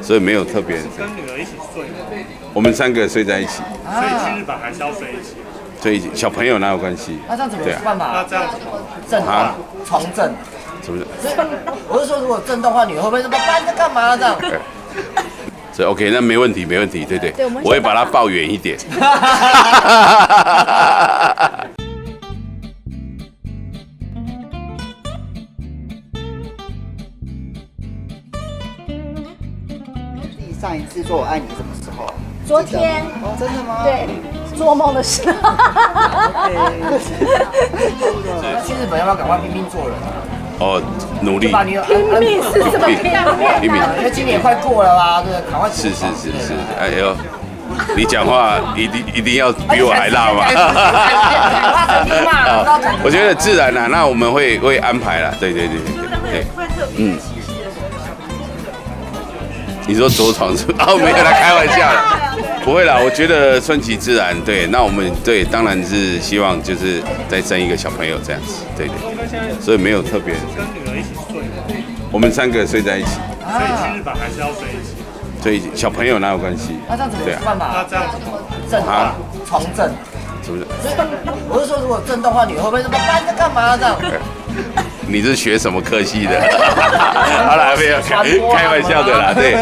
所以没有特别。跟女儿一起睡吗？我们3个睡在一起，所以去日本还是要睡一起。所以小朋友哪有关系？那这样怎么有办法？那这样子震动重震？是不是？我是说，如果震动的话，女儿会不会说爸爸你在干嘛这样？所以 OK， 那没问题，没问题，对对，我会把它抱远一点。上一次说我爱你什么时候？昨天。哦，真的吗？对，做梦的时候。那去日本要不要赶快拼命做人啊？哦，努力。把女儿拼命是怎么拼命？因为今年快过了啦，对，赶快。是，哎呦，你讲话一定要比我还辣吗？我觉得自然啦，那我们会安排啦，对。你说着床是哦，没有啦，开玩笑啦，不会啦，我觉得顺其自然，对，那我们对当然是希望就是再生一个小朋友这样子，对，所以没有特别。跟女儿一起睡吗？我们3个睡在一起，所以去日本还是要睡一起。所以小朋友哪有关系？那这样怎么有办法？那这样子震动重震？是不是？我是说，如果震动的话，女儿会不会说爸爸你在干嘛这样？你是学什么科系的？好了，没有开玩笑的啦。对，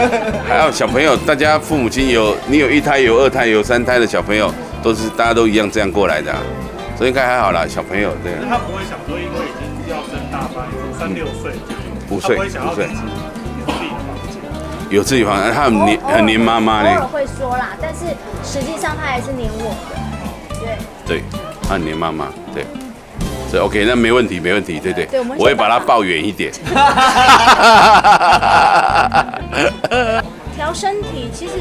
还有小朋友，大家父母亲你有1胎、有2胎、有3胎的小朋友，大家都一样这样过来的，所以应该还好啦。小朋友对。他不会想说，因为已经要升大班，5、6岁，5岁，他不会想要自己有自己房间，他很黏妈妈呢。偶尔会说啦，但是实际上他还是黏我的。对，他很黏妈妈，对。所以 OK， 那没问题，对，我会把它抱远一点。调身体，其实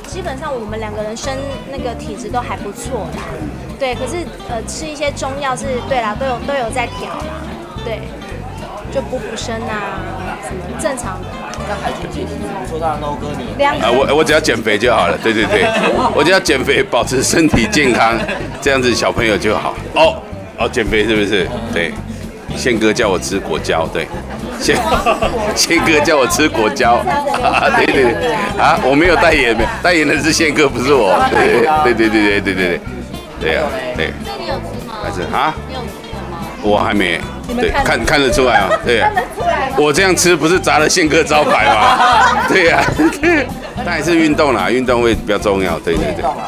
基本上我们2个人生那个体质都还不错啦，对。可是吃一些中药是对啦，都有在调啦，对，就补身啊，什么正常的。那海军姐说到No哥你我只要减肥就好了，对，我只要减肥，保持身体健康，这样子小朋友就好。哦，减肥是不是？对，宪哥叫我吃果胶，对，宪哥叫我吃果胶啊，对啊，我没有代言，代言的是宪哥，不是我，对，对啊，对。那你有吃吗？还是啊？你有吃吗？我还没，对，看得出来吗？对啊，我这样吃不是砸了宪哥招牌吗？对呀，但还是运动啦，运动会比较重要，对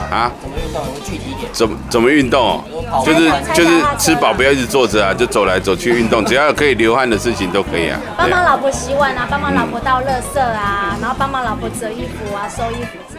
啊。怎么运动？具体一点。怎么运动？就是吃饱不要一直坐着啊，就走来走去运动，只要可以流汗的事情都可以啊。帮忙老婆洗碗啊，帮忙老婆倒垃圾啊，然后帮忙老婆折衣服啊、收衣服之类的。